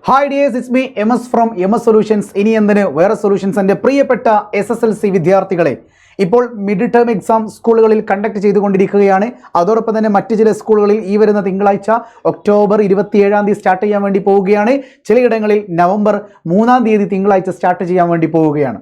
Hi dears, it's me MS from MS solutions. ഇനി എന്തിന് വേറെ സൊല്യൂഷൻസ്. എൻ്റെ പ്രിയപ്പെട്ട SSLC വിദ്യാർത്ഥികളെ, ഇപ്പോൾ മിഡ് ടേം എക്സാം സ്കൂളുകളിൽ കണ്ടക്ട് ചെയ്തുകൊണ്ടിരിക്കുകയാണ്. അതോടൊപ്പം തന്നെ മറ്റ് ചില സ്കൂളുകളിൽ ഈ വരുന്ന തിങ്കളാഴ്ച ഒക്ടോബർ 27 സ്റ്റാർട്ട് ചെയ്യാൻ വേണ്ടി പോവുകയാണ്. ചിലയിടങ്ങളിൽ നവംബർ 3 തിങ്കളാഴ്ച സ്റ്റാർട്ട് ചെയ്യാൻ വേണ്ടി പോവുകയാണ്.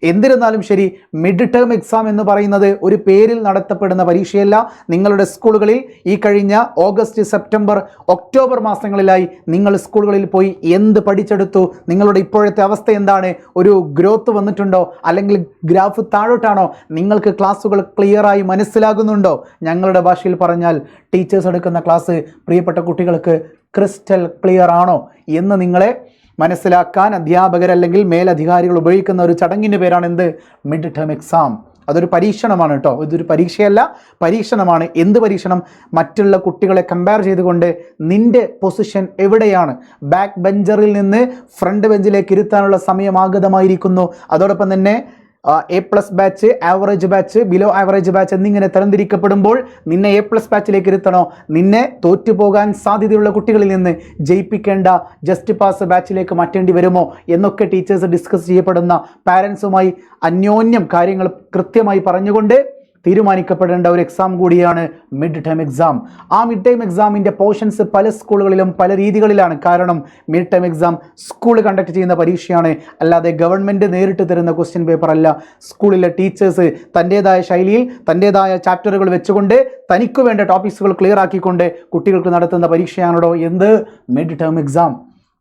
എന്തിരുന്നാലും ശരി, മിഡ് ടേം എക്സാം എന്ന് പറയുന്നത് ഒരു പേരിൽ നടത്തപ്പെടുന്ന പരീക്ഷയല്ല. നിങ്ങളുടെ സ്കൂളുകളിൽ ഈ കഴിഞ്ഞ ഓഗസ്റ്റ്, സെപ്റ്റംബർ, ഒക്ടോബർ മാസങ്ങളിലായി നിങ്ങൾ സ്കൂളുകളിൽ പോയി എന്ത് പഠിച്ചെടുത്തു, നിങ്ങളുടെ ഇപ്പോഴത്തെ അവസ്ഥ എന്താണ്, ഒരു ഗ്രോത്ത് വന്നിട്ടുണ്ടോ, അല്ലെങ്കിൽ ഗ്രാഫ് താഴോട്ടാണോ, നിങ്ങൾക്ക് ക്ലാസ്സുകൾ ക്ലിയറായി മനസ്സിലാകുന്നുണ്ടോ? ഞങ്ങളുടെ ഭാഷയിൽ പറഞ്ഞാൽ ടീച്ചേഴ്സ് എടുക്കുന്ന ക്ലാസ് പ്രിയപ്പെട്ട കുട്ടികൾക്ക് ക്രിസ്റ്റൽ ക്ലിയർ ആണോ എന്ന് നിങ്ങളെ മനസ്സിലാക്കാൻ അധ്യാപകർ അല്ലെങ്കിൽ മേലധികാരികൾ ഉപയോഗിക്കുന്ന ഒരു ചടങ്ങിൻ്റെ പേരാണ് എന്ത്? Mid term exam. അതൊരു പരീക്ഷണമാണ് കേട്ടോ, ഇതൊരു പരീക്ഷയല്ല, പരീക്ഷണമാണ്. എന്ത് പരീക്ഷണം? മറ്റുള്ള കുട്ടികളെ കമ്പയർ ചെയ്തുകൊണ്ട് നിൻ്റെ പൊസിഷൻ എവിടെയാണ്, ബാക്ക് ബെഞ്ചറിൽ നിന്ന് ഫ്രണ്ട് ബെഞ്ചിലേക്ക് ഇരുത്താനുള്ള സമയം ആഗതമായിരിക്കുന്നു. അതോടൊപ്പം തന്നെ A+ batch, average batch, below average batch എന്നിങ്ങനെ തരംതിരിക്കപ്പെടുമ്പോൾ നിന്നെ A+ ബാച്ചിലേക്ക് ഇരുത്തണോ, നിന്നെ തോറ്റുപോകാൻ സാധ്യതയുള്ള കുട്ടികളിൽ നിന്ന് ജയിപ്പിക്കേണ്ട ജസ്റ്റ് പാസ് ബാച്ചിലേക്ക് മാറ്റേണ്ടി വരുമോ എന്നൊക്കെ ടീച്ചേഴ്സ് ഡിസ്കസ് ചെയ്യപ്പെടുന്ന, പാരൻസുമായി അന്യോന്യം കാര്യങ്ങൾ കൃത്യമായി പറഞ്ഞുകൊണ്ട് തീരുമാനിക്കപ്പെടേണ്ട ഒരു എക്സാം കൂടിയാണ് മിഡ് ടേം എക്സാം. ആ മിഡ് ടേം എക്സാമിൻ്റെ പോർഷൻസ് പല സ്കൂളുകളിലും പല രീതികളിലാണ്. കാരണം mid term exam school conduct ചെയ്യുന്ന പരീക്ഷയാണ്, അല്ലാതെ ഗവൺമെൻറ് നേരിട്ട് തരുന്ന ക്വസ്റ്റ്യൻ പേപ്പർ അല്ല. സ്കൂളിലെ ടീച്ചേഴ്സ് തൻ്റേതായ ശൈലിയിൽ തൻ്റേതായ ചാപ്റ്ററുകൾ വെച്ചുകൊണ്ട് തനിക്ക് വേണ്ട ടോപ്പിക്സുകൾ ക്ലിയർ ആക്കിക്കൊണ്ട് കുട്ടികൾക്ക് നടത്തുന്ന പരീക്ഷയാണോ എന്ത്? Mid term exam.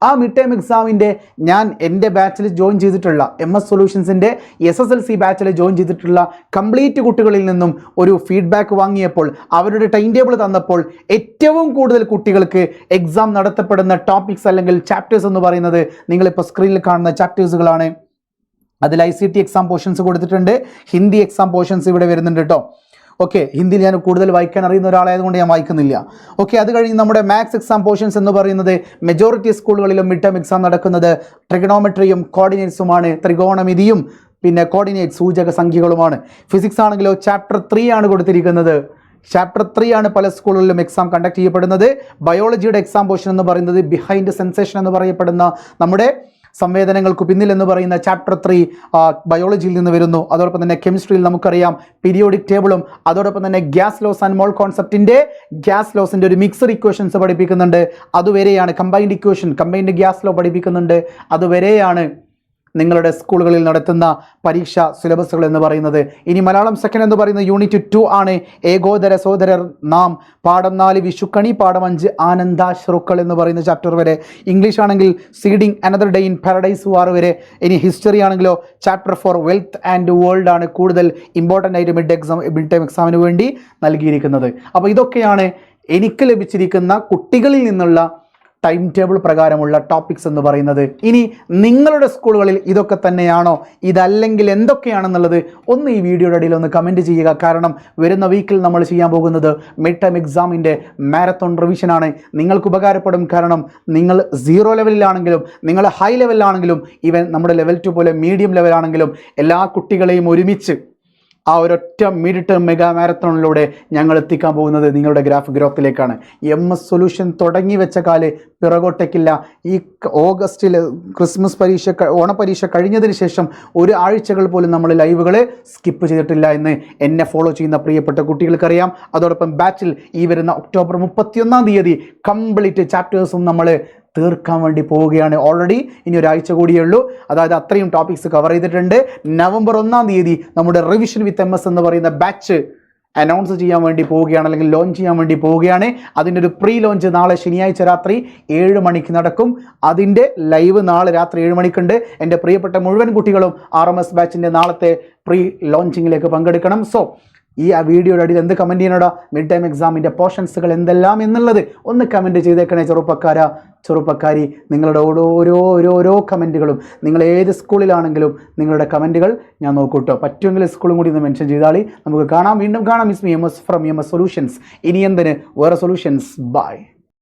ആ മിഡ് ടേം എക്സാമിൻ്റെ ഞാൻ എൻ്റെ ബാച്ചിൽ ജോയിൻ ചെയ്തിട്ടുള്ള MS സൊല്യൂഷൻസിൻ്റെ SSLC ബാച്ചിൽ ജോയിൻ ചെയ്തിട്ടുള്ള കംപ്ലീറ്റ് കുട്ടികളിൽ നിന്നും ഒരു ഫീഡ്ബാക്ക് വാങ്ങിയപ്പോൾ, അവരുടെ ടൈം ടേബിൾ തന്നപ്പോൾ ഏറ്റവും കൂടുതൽ കുട്ടികൾക്ക് എക്സാം നടത്തപ്പെടുന്ന ടോപ്പിക്സ് അല്ലെങ്കിൽ ചാപ്റ്റേഴ്സ് എന്ന് പറയുന്നത് നിങ്ങളിപ്പോൾ സ്ക്രീനിൽ കാണുന്ന ചാപ്റ്റേഴ്സുകളാണ്. അതിൽ ICT എക്സാം പോർഷൻസ് കൊടുത്തിട്ടുണ്ട്, ഹിന്ദി എക്സാം പോർഷൻസ് ഇവിടെ വരുന്നുണ്ട് കേട്ടോ. ഓക്കെ, ഹിന്ദിയിൽ ഞാൻ കൂടുതൽ വായിക്കാൻ അറിയുന്ന ഒരാളായതുകൊണ്ട് ഞാൻ വായിക്കുന്നില്ല. ഓക്കെ, അത് കഴിഞ്ഞ് നമ്മുടെ മാത്സ് എക്സാം പോർഷൻസ് എന്ന് പറയുന്നത് മെജോറിറ്റി സ്കൂളുകളിലും മിഡ് ടേം എക്സാം നടക്കുന്നത് ട്രിഗണോമെട്രിയും കോർഡിനേറ്റ്സുമാണ്. ത്രികോണമിതിയും പിന്നെ കോർഡിനേറ്റ് സൂചക സംഖ്യകളുമാണ്. ഫിസിക്സ് ആണെങ്കിലോ ചാപ്റ്റർ 3 ആണ് കൊടുത്തിരിക്കുന്നത്. ചാപ്റ്റർ 3 ആണ് പല സ്കൂളുകളിലും എക്സാം കണ്ടക്ട് ചെയ്യപ്പെടുന്നത്. ബയോളജിയുടെ എക്സാം പോർഷൻ എന്ന് പറയുന്നത് ബിഹൈൻഡ് സെൻസേഷൻ എന്ന് പറയപ്പെടുന്ന നമ്മുടെ സംവേദനങ്ങൾക്ക് പിന്നിൽ എന്ന് പറയുന്ന ചാപ്റ്റർ 3 ബയോളജിയിൽ നിന്ന് വരുന്നു. അതോടൊപ്പം തന്നെ കെമിസ്ട്രിയിൽ നമുക്കറിയാം പീരിയോഡിക് ടേബിളും അതോടൊപ്പം തന്നെ ഗ്യാസ് ലോസ് ആൻഡ് മോൾ കോൺസെപ്റ്റിൻ്റെ ഗ്യാസ് ലോസിൻ്റെ ഒരു മിക്സഡ് ഇക്വേഷൻസ് പഠിപ്പിക്കുന്നുണ്ട്. അതുവരെയാണ് combined equation, combined gas law പഠിപ്പിക്കുന്നുണ്ട്. അതുവരെയാണ് നിങ്ങളുടെ സ്കൂളുകളിൽ നടത്തുന്ന പരീക്ഷ സിലബസുകൾ എന്ന് പറയുന്നത്. ഇനി മലയാളം സെക്കൻഡ് എന്ന് പറയുന്നത് യൂണിറ്റ് 2 ആണ്. ഏകോദര സോദരർ നാം, പാഠം 4 വിഷുക്കണി, പാഠം 5 ആനന്ദാശ്രുക്കൾ എന്ന് പറയുന്ന ചാപ്റ്റർ വരെ. ഇംഗ്ലീഷ് ആണെങ്കിൽ seeding another day in paradise war വരെ. ഇനി ഹിസ്റ്ററി ആണെങ്കിലോ ചാപ്റ്റർ 4 വെൽത്ത് ആൻഡ് വേൾഡ് ആണ് കൂടുതൽ ഇമ്പോർട്ടൻ്റ് ആയിട്ട് മിഡ് ടേം എക്സാമിന് വേണ്ടി നൽകിയിരിക്കുന്നത്. അപ്പോൾ ഇതൊക്കെയാണ് എനിക്ക് ലഭിച്ചിരിക്കുന്ന കുട്ടികളിൽ നിന്നുള്ള ടൈം ടേബിൾ പ്രകാരമുള്ള ടോപ്പിക്സ് എന്ന് പറയുന്നത്. ഇനി നിങ്ങളുടെ സ്കൂളുകളിൽ ഇതൊക്കെ തന്നെയാണോ, ഇതല്ലെങ്കിൽ എന്തൊക്കെയാണെന്നുള്ളത് ഒന്ന് ഈ വീഡിയോയുടെ അടിയിൽ ഒന്ന് കമൻറ്റ് ചെയ്യുക. കാരണം വരുന്ന വീക്കിൽ നമ്മൾ ചെയ്യാൻ പോകുന്നത് മിഡ് ടേം എക്സാമിൻ്റെ മാരത്തോൺ റിവിഷനാണ്. നിങ്ങൾക്ക് ഉപകാരപ്പെടും. കാരണം നിങ്ങൾ 0 ലെവലിലാണെങ്കിലും നിങ്ങൾ ഹൈ ലെവലിലാണെങ്കിലും ഈവൻ നമ്മുടെ ലെവൽ 2 പോലെ മീഡിയം ലെവലാണെങ്കിലും എല്ലാ കുട്ടികളെയും ഒരുമിച്ച് ആ ഒരൊറ്റ മിഡ് ടേം മെഗാ മാരത്തോണിലൂടെ ഞങ്ങൾ എത്തിക്കാൻ പോകുന്നത് നിങ്ങളുടെ ഗ്രാഫ് ഗ്രോത്തിലേക്കാണ്. MS സൊല്യൂഷൻ തുടങ്ങി വെച്ച കാല് പിറകോട്ടേക്കില്ല. ഈ ഓഗസ്റ്റിൽ ക്രിസ്മസ് പരീക്ഷ, ഓണപരീക്ഷ കഴിഞ്ഞതിന് ശേഷം ഒരു ആഴ്ചകൾ പോലും നമ്മൾ ലൈവുകൾ സ്കിപ്പ് ചെയ്തിട്ടില്ല എന്ന് എന്നെ ഫോളോ ചെയ്യുന്ന പ്രിയപ്പെട്ട കുട്ടികൾക്കറിയാം. അതോടൊപ്പം ബാച്ചിൽ ഈ വരുന്ന ഒക്ടോബർ 31 കംപ്ലീറ്റ് ചാപ്റ്റേഴ്സും നമ്മൾ തീർക്കാൻ വേണ്ടി പോവുകയാണ്. ഓൾറെഡി ഇനി ഒരാഴ്ച കൂടിയേ ഉള്ളൂ. അതായത് അത്രയും ടോപ്പിക്സ് കവർ ചെയ്തിട്ടുണ്ട്. നവംബർ 1 നമ്മുടെ റിവിഷൻ വിത്ത് MS എന്ന് പറയുന്ന ബാച്ച് അനൗൺസ് ചെയ്യാൻ വേണ്ടി പോവുകയാണ്, അല്ലെങ്കിൽ ലോഞ്ച് ചെയ്യാൻ വേണ്ടി പോവുകയാണ്. അതിൻ്റെ ഒരു പ്രീ ലോഞ്ച് നാളെ ശനിയാഴ്ച രാത്രി 7 മണിക്ക് നടക്കും. അതിൻ്റെ ലൈവ് നാളെ രാത്രി 7 മണിക്കുണ്ട്. എൻ്റെ പ്രിയപ്പെട്ട മുഴുവൻ കുട്ടികളും RMS ബാച്ചിൻ്റെ നാളത്തെ പ്രീ ലോഞ്ചിങ്ങിലേക്ക് പങ്കെടുക്കണം. സോ ഈ വീഡിയോയുടെ അടിയിൽ എന്ത് കമൻറ്റ് ചെയ്യണോടാ, മിഡ് ടൈം എക്സാമിൻ്റെ പോർഷൻസുകൾ എന്തെല്ലാം എന്നുള്ളത് ഒന്ന് കമൻറ്റ് ചെയ്തേക്കണേ ചെറുപ്പക്കാരി. നിങ്ങളുടെ ഓരോ കമൻറ്റുകളും, നിങ്ങൾ ഏത് സ്കൂളിലാണെങ്കിലും നിങ്ങളുടെ കമൻറ്റുകൾ ഞാൻ നോക്കൂട്ടോ. പറ്റുമെങ്കിൽ സ്കൂളും കൂടി ഒന്ന് മെൻഷൻ ചെയ്താൽ നമുക്ക് കാണാം. വീണ്ടും കാണാം. It's me MS from MS solutions. ഇനി എന്തിന് വേറെ സൊല്യൂഷൻസ്. ബൈ.